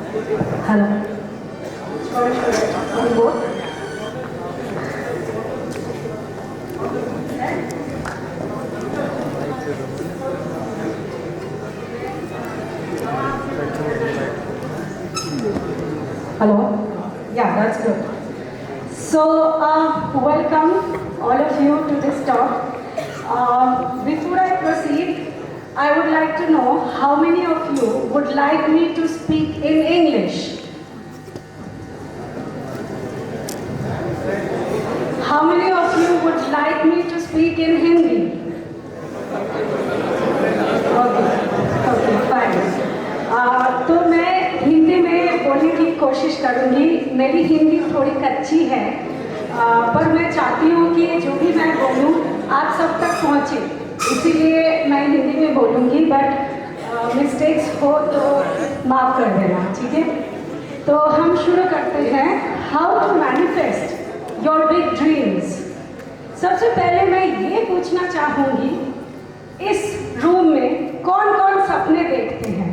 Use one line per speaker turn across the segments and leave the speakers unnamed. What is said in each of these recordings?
Hello. On board. Hello. Yeah, that's good. So, welcome all of you to this talk. Before I proceed, I would like to know how many of you would like me to speak in English? How many of you would like me to speak in Hindi? Okay, fine. तो मैं हिंदी में बोलने की कोशिश करूँगी। मेरी हिंदी थोड़ी कच्ची है, पर मैं चाहती हूँ कि जो भी मैं बोलूँ आप सब तक पहुँचे, इसीलिए मैं हिंदी में बोलूँगी। बट मिस्टेक्स हो तो माफ़ कर देना, ठीक है? तो हम शुरू करते हैं। How to manifest your big dreams. सबसे पहले मैं ये पूछना चाहूँगी, इस रूम में कौन कौन सपने देखते हैं?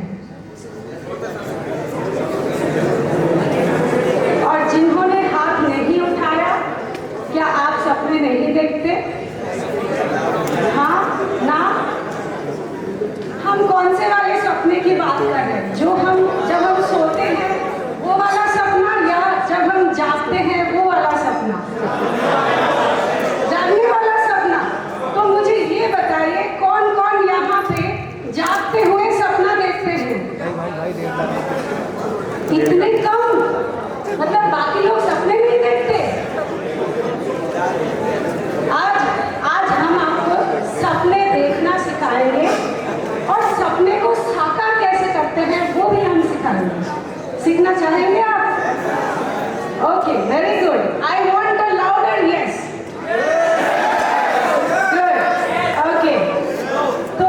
और जिन्होंने हाथ नहीं उठाया, क्या आप सपने नहीं देखते? हाँ ना? हम कौन से वाले सपने की बात कर रहे हैं? जब हम सोते हैं वो वाला सपना, या जब हम जागते हैं वो वाला सपना? जागने वाला सपना। तो मुझे ये बताइए, कौन कौन यहाँ पे जागते हुए सपना देखते हैं? इतने कम, मतलब बाकी लोग सपने नहीं देखते। आज हम आपको सपने देखना सिखाएंगे और सपने को साकार कैसे करते हैं वो भी हम सिखाएंगे। सीखना चाहेंगे आप? Okay, very good. I want a louder yes. Good, okay. तो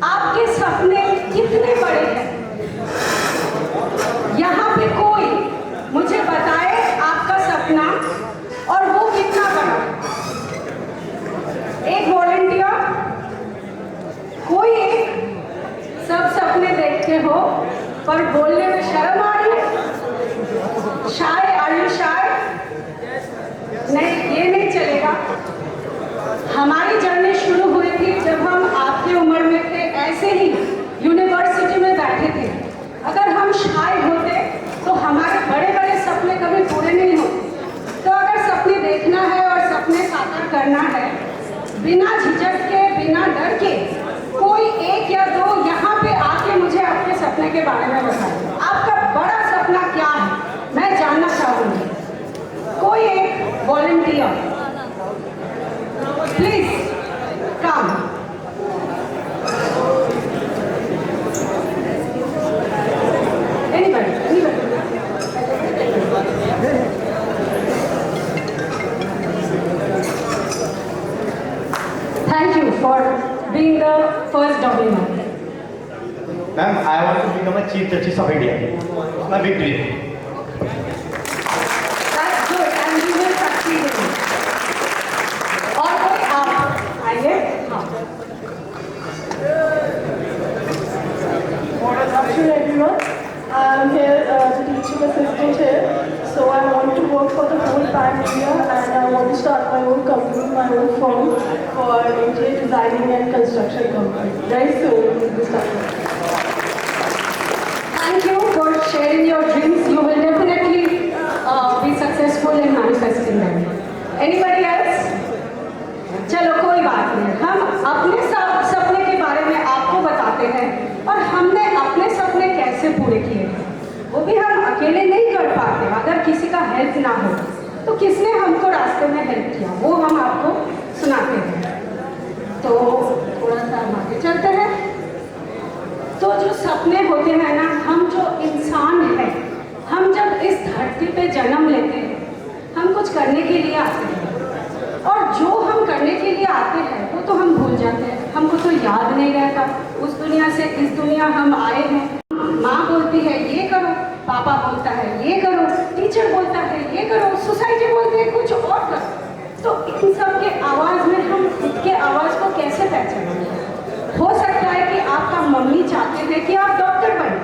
आपके सपने कितने बड़े हैं? यहाँ पे कोई मुझे बताए आपका सपना और वो कितना बड़ा है। एक वॉलंटियर, कोई एक। सब सपने देखते हो पर बोलने में शर्म आ रही है। शाय, आर यू शाय? नहीं, ये नहीं चलेगा। हमारी जर्नी शुरू हुई थी जब हम आपकी उम्र में थे, ऐसे ही यूनिवर्सिटी में बैठे थे। अगर हम शाय होते तो हमारे बड़े बड़े सपने कभी पूरे नहीं होते। तो अगर सपने देखना है और सपने साकार करना है, बिना झिझक के, बिना डर के, कोई एक या दो यहाँ पे आके मुझे आपके सपने के बारे में बताइए। आपका बड़ा सपना क्या है, मैं जानना चाहूँगी। कोई एक volunteer please come. Thank you for being the first Domino.
Ma'am, I want to become a Chief Justice of India. It's my big dream.
That's good, and you will succeed in it. और कोई आप आइए। हाँ।
Good afternoon, everyone. I'm here as a teaching assistant here. So I want to work for the whole Pan India, and I want to start my own company, my own firm for interior designing and construction company. Very soon, we'll be starting.
Thank you for sharing your dreams. You will definitely be successful in manifesting them. Anybody else? चलो कोई बात नहीं, हम अपने सपने के बारे में आपको बताते हैं और हमने अपने सपने कैसे पूरे किए हैं वो भी हम अकेले नहीं कर पाते। अगर किसी का हेल्प ना हो तो किसने हमको रास्ते में हेल्प किया वो हम आपको सुनाते हैं। तो थोड़ा सा आगे चलते हैं। तो जो सपने होते हैं ना, हम जो इंसान हैं, हम जब इस धरती पे जन्म लेते हैं, हम कुछ करने के लिए आते हैं और जो हम करने के लिए आते हैं वो तो हम भूल जाते हैं। हमको तो याद नहीं रहता उस दुनिया से इस दुनिया हम आए हैं। माँ बोलती है ये करो, पापा बोलता है ये करो, टीचर बोलता है ये करो, सोसाइटी बोलती है कुछ और करो। तो इन सब के आवाज़ में हम खुद के आवाज़ को कैसे पहचानेंगे? हो सकता है कि आपका मम्मी चाहते हैं कि आप डॉक्टर बने,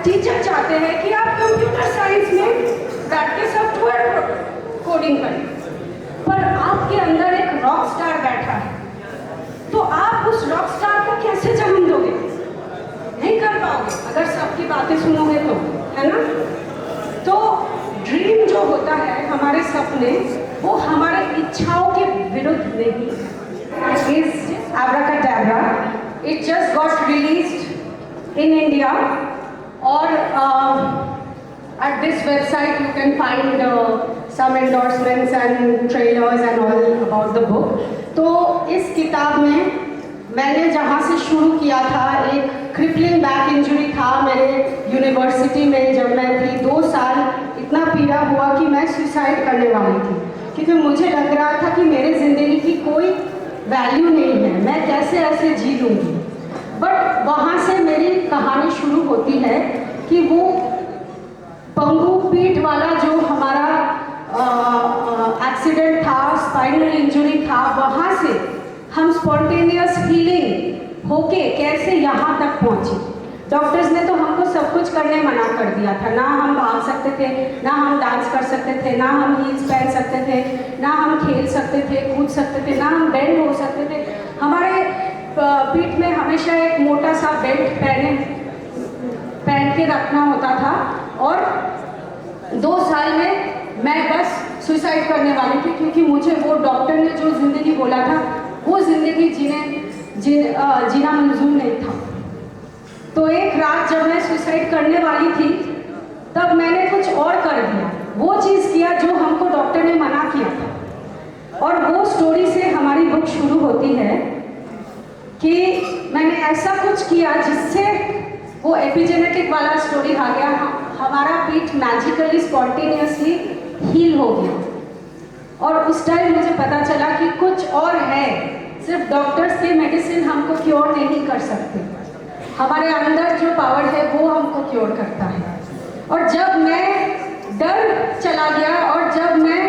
टीचर चाहते हैं कि आप कंप्यूटर साइंस में बैठ के सॉफ्टवेयर कोडिंग करें, पर आपके अंदर एक रॉक स्टार बैठा है, तो आप उस रॉक स्टार को कैसे जन्म दोगे? नहीं कर पाओगे अगर सबकी बातें सुनोगे तो, है ना? तो ड्रीम जो होता है, हमारे सपने, वो हमारे इच्छाओं के विरुद्ध नहीं है। Is Abracadabra. It just got released in India, or at this website you can find some endorsements and trailers and all about the book. तो इस किताब में मैंने जहाँ से शुरू किया था, एक क्रिपलिंग बैक इंजरी था मेरे यूनिवर्सिटी में जब मैं थी, 2 साल इतना पीड़ा हुआ कि मैं सुसाइड करने वाली थी, क्योंकि मुझे लग रहा था कि मेरे ज़िंदगी की कोई वैल्यू नहीं है, मैं कैसे ऐसे जी लूँगी। बट वहाँ से मेरी कहानी शुरू होती है कि वो पंगु पीठ वाला जो हमारा एक्सीडेंट था, स्पाइनल इंजरी था, वहाँ से हम स्पॉन्टेनियस हीलिंग होके कैसे यहाँ तक पहुँचे। डॉक्टर्स ने तो हमको सब कुछ करने मना कर दिया था, ना हम भाग सकते थे, ना हम डांस कर सकते थे, ना हम हील्स पहन सकते थे, ना हम खेल सकते थे, कूद सकते थे, ना हम बेंड हो सकते थे। हमारे पीठ में हमेशा एक मोटा सा बेल्ट पहन के रखना होता था, और 2 साल में मैं बस सुसाइड करने वाली थी, क्योंकि मुझे वो डॉक्टर ने जो ज़िंदगी बोला था वो ज़िंदगी जीना मंजूर नहीं था। तो एक रात जब मैं सुसाइड करने वाली थी, तब मैंने कुछ और कर दिया, वो चीज़ किया जो हमको डॉक्टर ने मना किया था। और वो स्टोरी से हमारी बुक शुरू होती है कि मैंने ऐसा कुछ किया जिससे वो एपिजेनेटिक वाला स्टोरी आ गया, हमारा पीठ मैजिकली स्पॉन्टेनियसली हील हो गया। और उस टाइम मुझे पता चला कि कुछ और है, सिर्फ डॉक्टर्स के मेडिसिन हमको क्योर नहीं कर सकते, हमारे अंदर जो पावर है वो हमको क्योर करता है। और जब मैं डर चला गया और जब मैं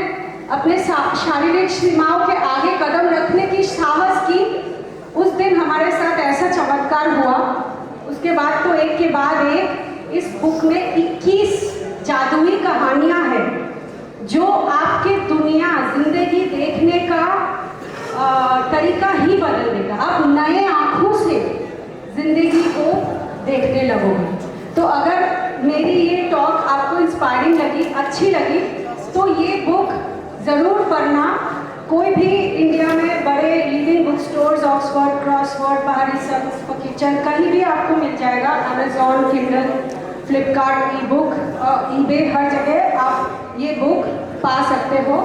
अपने शारीरिक सीमाओं के आगे कदम रखने की साहस की, उस दिन हमारे साथ ऐसा चमत्कार हुआ। उसके बाद तो एक के बाद एक इस बुक में 21 जादुई कहानियाँ हैं जो आपके दुनिया जिंदगी देखने का तरीका ही बदल देगा। आप नए आँखों से जिंदगी को देखने लगोगे। तो अगर मेरी ये टॉक आपको इंस्पायरिंग लगी, अच्छी लगी, तो ये बुक ज़रूर पढ़ना। कोई भी इंडिया में बड़े leading book stores, Oxford, Crossword, Bahrisons किचन, कहीं भी आपको मिल जाएगा। Amazon, Kindle, Flipkart, e book, eBay, हर जगह आप ये बुक पा सकते हो।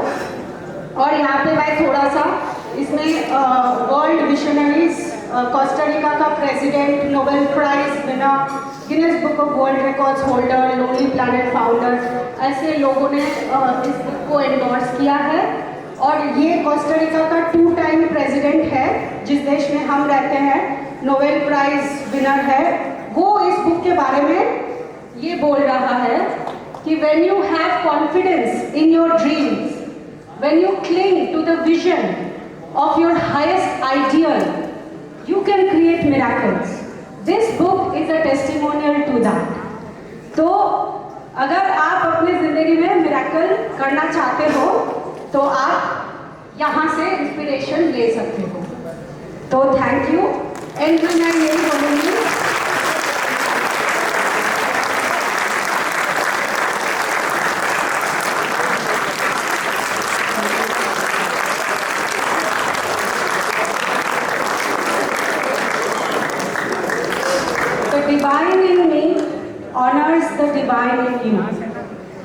और यहाँ पे मैं थोड़ा सा इसमें वर्ल्ड विशनरीज, कोस्टारिका का president, Nobel prize winner, Guinness Book of World Records holder, Lonely Planet founder, ऐसे लोगों ने इस बुक को एंडोर्स किया है। और ये कोस्टारिका का 2 टाइम प्रेसिडेंट है, जिस देश में हम रहते हैं, नोबेल प्राइज विनर है। वो इस बुक के बारे में ये बोल रहा है कि when you have confidence in your dreams, when you cling to the vision of your highest ideal, you can create miracles. This book is a testimonial to that. तो अगर आप अपने ज़िंदगी में मिरेकल करना चाहते हो तो आप यहाँ से इंस्पिरेशन ले सकते हो। तो थैंक यू। एंड में मैं यही बोलूँगी, divine in me honours the divine in you.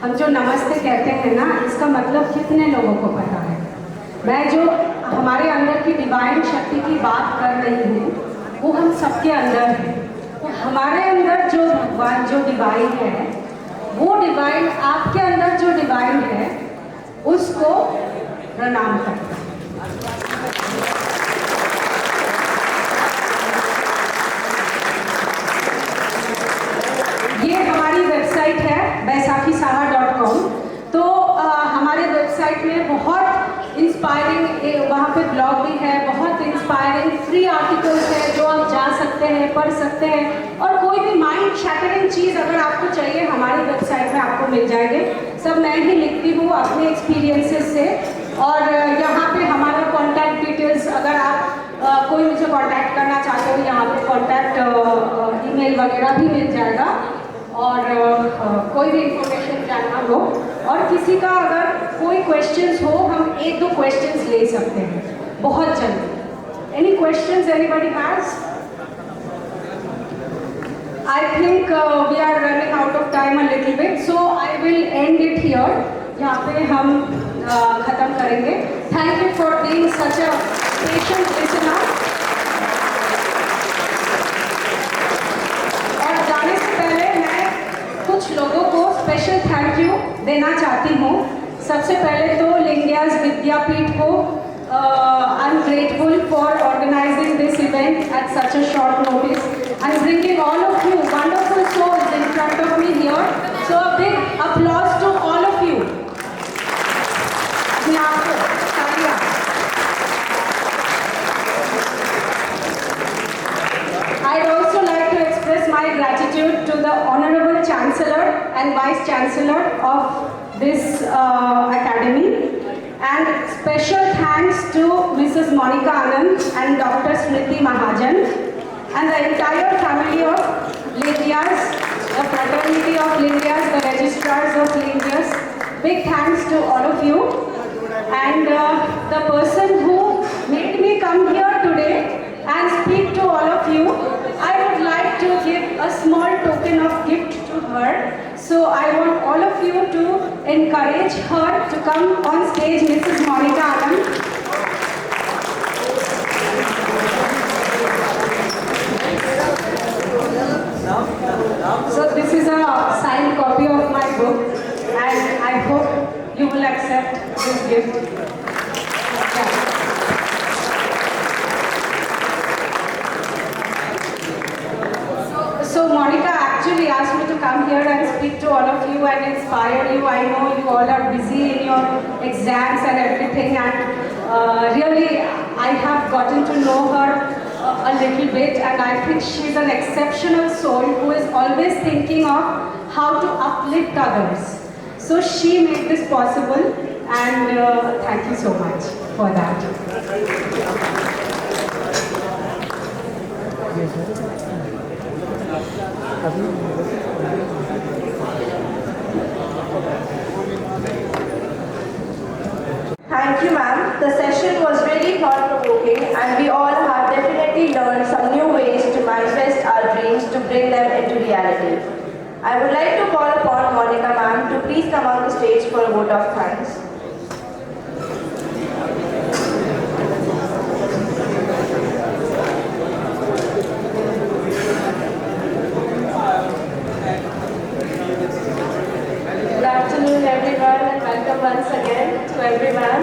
हम जो नमस्ते कहते हैं ना, इसका मतलब कितने लोगों को पता है? मैं जो हमारे अंदर की डिवाइन शक्ति की बात कर रही हूँ, वो हम सबके अंदर है। तो हमारे अंदर जो भगवान, जो डिवाइन है, वो डिवाइन आपके अंदर जो डिवाइन है, उसको प्रणाम करता है। ये हमारी वेबसाइट है baisakhisaha.com। तो हमारे वेबसाइट में बहुत इंस्पायरिंग, वहाँ पे ब्लॉग भी है, बहुत इंस्पायरिंग फ्री आर्टिकल्स है जो आप जा सकते हैं, पढ़ सकते हैं, और कोई भी माइंड शैटरिंग चीज़ अगर आपको चाहिए हमारी वेबसाइट में आपको मिल जाएंगे। सब मैं ही लिखती हूँ अपने एक्सपीरियंसेस से। और यहाँ पे हमारा कॉन्टैक्ट डिटेल्स, अगर आप कोई मुझे कांटेक्ट करना चाहते हो, यहाँ पे कांटेक्ट ईमेल वगैरह भी मिल जाएगा। और कोई भी इंफॉर्मेशन जानना हो और किसी का अगर कोई क्वेश्चंस हो, हम 1-2 क्वेश्चंस ले सकते हैं बहुत जल्दी। Any questions anybody has? I think we are running out of time a little bit, so I will end it here. यहाँ पे हम ख़त्म करेंगे। Thank you for being such a patient listener. और जाने से पहले मैं कुछ लोगों को स्पेशल थैंक यू देना चाहती हूँ। सबसे पहले तो लिंगियाज विद्यापीठ को I am grateful for organising this event at such a short notice and bringing all of you wonderful souls in front of me here. So a big applause to all of you. अपने आप को तालियां। I'd also like to express my gratitude to the Honorable Chancellor and Vice Chancellor of this Academy. And special thanks to Mrs. Monica Anand and Dr. Smriti Mahajan and the entire family of Lingias, the fraternity of Lingias, the registrars of Lingias. Big thanks to all of you. And the person who made me come here today and speak to all of you, I would like to give a small token of gift to her. So I want all of you to encourage her to come on stage, Mrs. Monica Anand. So this is a signed copy of my book, and I hope you will accept this gift. So Monica actually asked me to come here and speak to all of you and inspire you. I know you all are busy in your exams and everything, and really I have gotten to know her a little bit, and I think she's an exceptional soul who is always thinking of how to uplift others. So she made this possible, and thank you so much for that.
Thank you, ma'am. The session was really thought-provoking, and we all have definitely learned some new ways to manifest our dreams to bring them into reality. I would like to call upon Monica ma'am to please come on the stage for a vote of thanks. Good afternoon, everyone, and welcome once again to everyone.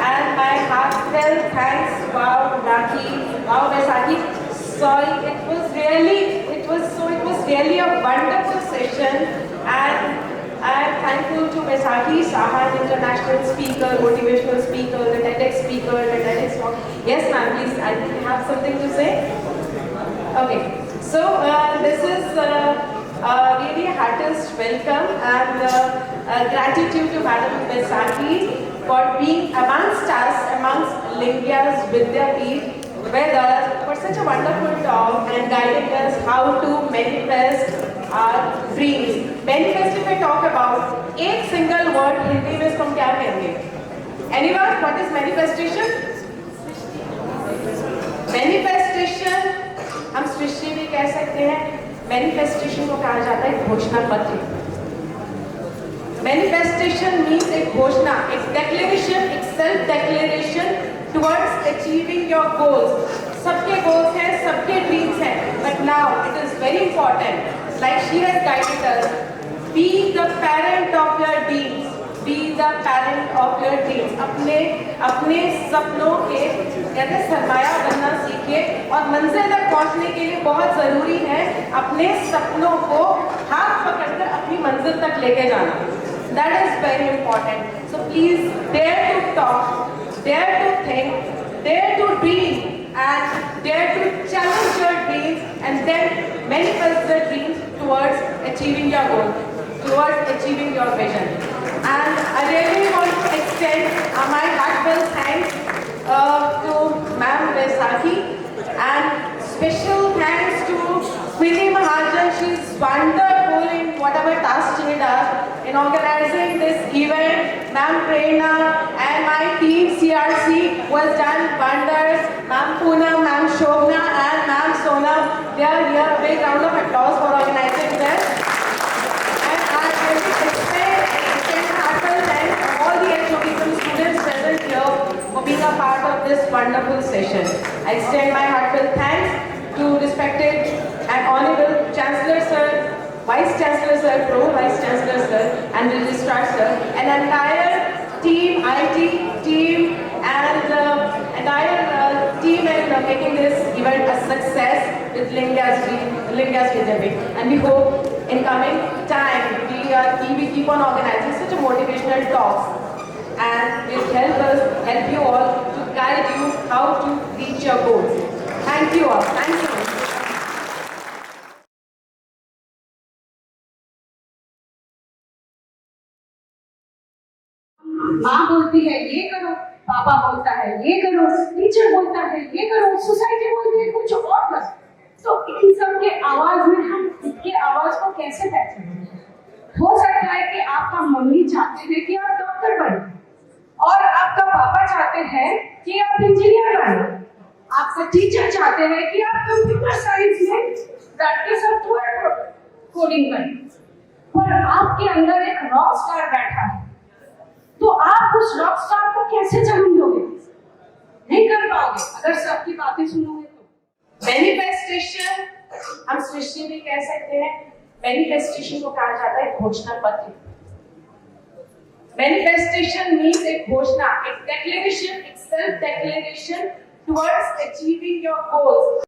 And my heartfelt thanks, wow, Raki, wow, Vaisakhi. Sorry, it was really a wonderful session, and I am thankful to Vaisakhi Sahan, international speaker, motivational speaker, the TEDx speaker, the TEDx talk. Yes, ma'am, please, I think you have something to say. Okay, so this is really a heartiest welcome and gratitude to Madam Vaisakhi for being amongst us, amongst Lingia's Vidyapeeth, with us for such a wonderful talk and guiding us how to manifest our dreams. Manifest, if I talk about, एक single word Hindi में इसको हम क्या कहेंगे? Anyone? What is manifestation? Manifestation हम सृष्टि भी कह सकते हैं। मैनिफेस्टेशन को कहा जाता है घोषणा पत्र। मैनिफेस्टेशन मीन्स एक घोषणा, एक डेक्लेरेशन, एक self declaration towards achieving your goals. सबके गोल्स हैं, सबके ड्रीम्स हैं, but now it is very important, like she has guided us, be the parent of your dreams, be the parent of your dreams. अपने सपनों के कहते सरमाया बनना सीखिए, और मंजिल तक पहुंचने के लिए बहुत जरूरी है अपने सपनों को हाथ पकड़कर अपनी मंजिल तक लेके जाना। That is very important. So please dare to talk, dare to think, dare to dream,
and dare to challenge your dreams and then manifest the dreams towards achieving your goal, towards achieving your vision. And I really want to extend my heartfelt thanks to Ma'am Vaisakhi, and special thanks to Smriti Mahajan. She's wonderful in whatever task she does in organizing this event. Ma'am Prerna and my team CRC was done wonders. Ma'am Poonam, Ma'am Shobna and Ma'am Sonam, they are here. A big round of applause for organizing this. And I really extend heartfelt thanks to all the HOD students present here for being a part of this wonderful session. I extend my heartfelt thanks to respected and honorable Chancellor Sir, Vice Chancellor Sir, Pro Vice Chancellor Sir, and Registrar Sir, an entire team, IT team, and entire team in making this event a success with Lingas Vidyapeeth. And we hope in coming time we keep on organizing such a motivational talks, and will help you all to guide you how to reach your goals. Thank you all. Thank you.
माँ बोलती है ये करो, पापा बोलता है ये करो, टीचर बोलता है ये करो, सोसाइटी बोलती है कुछ और करो। तो इन सब के आवाज में हम इसके आवाज को कैसे पहचानेंगे? हो सकता है कि आपका मम्मी चाहते हैं कि आप डॉक्टर बने, और आपका पापा चाहते हैं कि आप इंजीनियर बने, आपका टीचर चाहते हैं कि आप कंप्यूटर साइंस में प्रैक्टिस सॉफ्टवेयर कोडिंग करें, पर आपके अंदर एक रॉक स्टार बैठा है, तो आप उस रॉक स्टार को कैसे जन्म दोगे? नहीं कर पाओगे अगर सबकी बातें सुनोगे तो।
मैनिफेस्टेशन हम सृष्टि भी कह सकते हैं। मैनिफेस्टेशन को कहा जाता है घोषणा पत्र। मैनिफेस्टेशन मीन्स एक घोषणा, एक डेक्लेरेशन, एक self declaration towards achieving your goals.